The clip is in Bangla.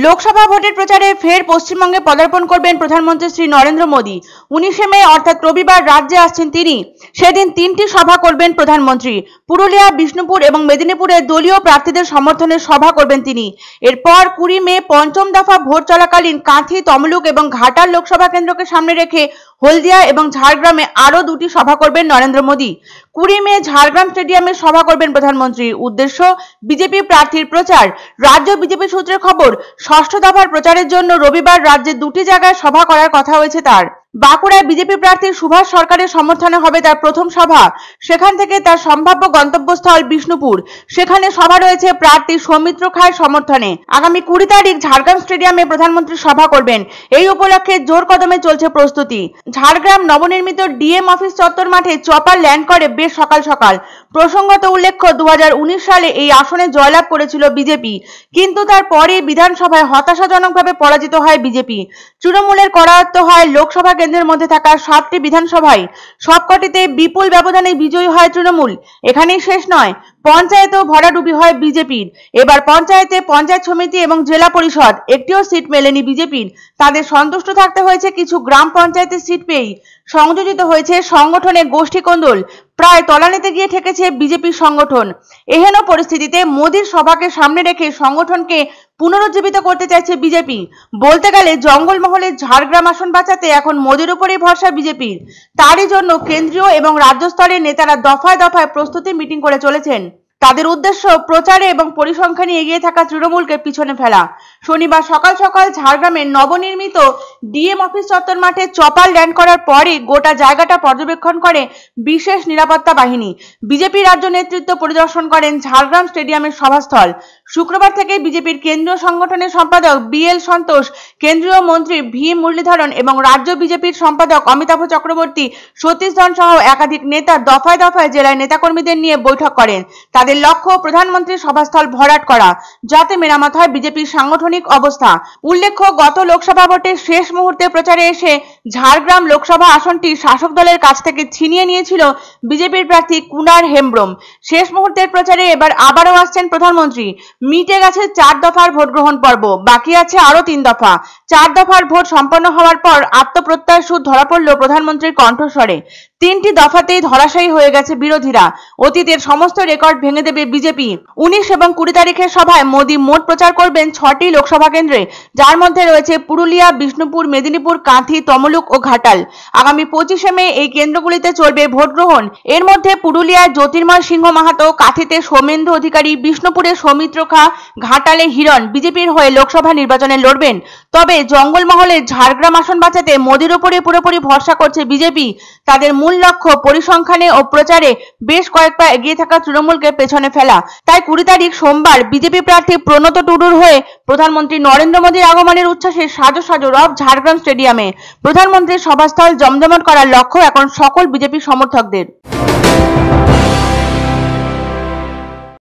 লোকসভা ভোটের প্রচারে ফের পশ্চিমবঙ্গে পদার্পণ করবেন প্রধানমন্ত্রী শ্রী নরেন্দ্র মোদী। 19শে মে অর্থাৎ রবিবার রাজ্যে আসছেন তিনি। সেদিন 3টি সভা করবেন প্রধানমন্ত্রী। পুরুলিয়া, বিষ্ণুপুর এবং মেদিনীপুরে দলীয় প্রার্থীদের সমর্থনে সভা করবেন তিনি। এরপর 20 মে পঞ্চম দফা ভোট চলাকালীন কাঁথি, তমলুক এবং ঘাটাল লোকসভা কেন্দ্রকে সামনে রেখে হলদিয়া এবং ঝাড়গ্রামে আরও 2টি সভা করবেন নরেন্দ্র মোদী। 20 মে ঝাড়গ্রাম স্টেডিয়ামে সভা করবেন প্রধানমন্ত্রী। উদ্দেশ্য বিজেপি প্রার্থীর প্রচার। রাজ্য বিজেপি সূত্রে খবর, ষষ্ঠ দফার প্রচারের জন্য রবিবার রাজ্যে 2টি জায়গায় সভা করার কথা হয়েছে তার। বাঁকুড়ায় বিজেপি প্রার্থী সুভাষ সরকারের সমর্থনে হবে তার প্রথম সভা। সেখান থেকে তার সম্ভাব্য গন্তব্যস্থল বিষ্ণুপুর। সেখানে সভা রয়েছে প্রার্থী সৌমিত্র খায়ের সমর্থনে। আগামী 20 তারিখ ঝাড়গ্রাম স্টেডিয়ামে প্রধানমন্ত্রী সভা করবেন। এই উপলক্ষে জোর কদমে চলছে প্রস্তুতি। ঝাড়গ্রাম নবনির্মিত ডিএম অফিস চত্বর মাঠে চপার ল্যান্ড করে বেশ সকাল সকাল। প্রসঙ্গত উল্লেখ্য, 2019 সালে এই আসনে জয়লাভ করেছিল বিজেপি, কিন্তু তারপরে বিধানসভায় হতাশাজনকভাবে পরাজিত হয় বিজেপি। তৃণমূলের করায়ত্ত হয় লোকসভা কেন্দ্রের মধ্যে থাকা 7টি বিধানসভায়। সবকটিতে বিপুল ব্যবধানে বিজয়ী হয় তৃণমূল। এখানেই শেষ নয়, পঞ্চায়েতেও ভরাডুবি হয় বিজেপির। এবার পঞ্চায়েতে পঞ্চায়েত সমিতি এবং জেলা পরিষদ একটিও সিট মেলেনি বিজেপির। তাদের সন্তুষ্ট থাকতে হয়েছে কিছু গ্রাম পঞ্চায়েতের সিট পেয়েই। সংযোজিত হয়েছে সংগঠনে গোষ্ঠী কোন্দল। প্রায় তলানিতে গিয়ে ঠেকেছে বিজেপির সংগঠন। এহেন পরিস্থিতিতে মোদীর সভাকে সামনে রেখে সংগঠনকে পুনরুজ্জীবিত করতে চাইছে বিজেপি। বলতে গেলে জঙ্গলমহলের ঝাড়গ্রাম আসন বাঁচাতে এখন মোদীর উপরেই ভরসা বিজেপির। তারই জন্য কেন্দ্রীয় এবং রাজ্য স্তরের নেতারা দফায় দফায় প্রস্তুতি মিটিং করে চলেছেন। তাদের উদ্দেশ্য প্রচারে এবং পরিসংখ্যানে এগিয়ে থাকা তৃণমূলকে পিছনে ফেলা। শনিবার সকাল সকাল ঝাড়গ্রামের নবনির্মিত ডিএম অফিস চত্বর মাঠে চপার ল্যান্ড করার পরই গোটা জায়গাটা পর্যবেক্ষণ করে বিশেষ নিরাপত্তা বাহিনী। বিজেপি রাজ্য নেতৃত্ব পরিদর্শন করেন ঝাড়গ্রাম স্টেডিয়ামের সভাস্থল। শুক্রবার থেকে বিজেপির কেন্দ্রীয় সংগঠনের সম্পাদক বিএল সন্তোষ, কেন্দ্রীয় মন্ত্রী ভি মুরলীধরন এবং রাজ্য বিজেপির সম্পাদক অমিতাভ চক্রবর্তী, সতীশ ধন সহ একাধিক নেতা দফায় দফায় জেলায় নেতাকর্মীদের নিয়ে বৈঠক করেন। তাদের লক্ষ্য প্রধানমন্ত্রীর সভাস্থল ভরাট করা, যাতে মেরামত হয় বিজেপির সাংগঠনিক অবস্থা। উল্লেখ্য, গত লোকসভা ভোটের শেষ মুহূর্তে প্রচারে এসে ঝাড়গ্রাম লোকসভা আসনটি শাসক দলের কাছ থেকে ছিনিয়ে নিয়েছিল বিজেপির প্রার্থী কুনার হেমব্রম। শেষ মুহূর্তের প্রচারে এবার আবারও আসছেন প্রধানমন্ত্রী। মিটে গেছে 4 দফার ভোট গ্রহণ পর্ব, বাকি আছে আরো 3 দফা। 4 দফার ভোট সম্পন্ন হওয়ার পর আত্মপ্রত্যয়ের সুর ধরা পড়ল প্রধানমন্ত্রীর কণ্ঠস্বরে। 3টি দফাতেই ধরাশায়ী হয়ে গেছে বিরোধীরা। অতীতের সমস্ত রেকর্ড ভেঙে দেবে বিজেপি। 19 এবং 20 তারিখের সভায় মোদী মোট প্রচার করবেন 6টি লোকসভা কেন্দ্রে, যার মধ্যে রয়েছে পুরুলিয়া, বিষ্ণুপুর, মেদিনীপুর, কাঁথি, তমলুক ও ঘাটাল। আগামী 25শে মে এই কেন্দ্রগুলিতে চলবে ভোট গ্রহণ। এর মধ্যে পুরুলিয়ায় জ্যোতির্ময় সিংহ মাহাতো, কাঁথিতে সৌমেন্দু অধিকারী, বিষ্ণুপুরে সৌমিত্র খা, ঘাটালে হিরণ বিজেপির হয়ে লোকসভা নির্বাচনে লড়বেন। তবে জঙ্গলমহলের ঝাড়গ্রাম আসন বাঁচাতে মোদীর উপরে পুরোপুরি ভরসা করছে বিজেপি। তাদের মূল লক্ষ্য পরিসংখ্যানে ও প্রচারে বেশ কয়েক পা এগিয়ে থাকা তৃণমূলকে পেছনে ফেলা। তাই 20 তারিখ সোমবার বিজেপি প্রার্থী প্রণত টুডুর হয়ে প্রধানমন্ত্রী নরেন্দ্র মোদীর আগমনের উচ্ছ্বাসে সাজো সাজো রব ঝাড়গ্রাম স্টেডিয়ামে। প্রধানমন্ত্রীর সভাস্থল জমজমাট করার লক্ষ্য এখন সকল বিজেপি সমর্থকদের।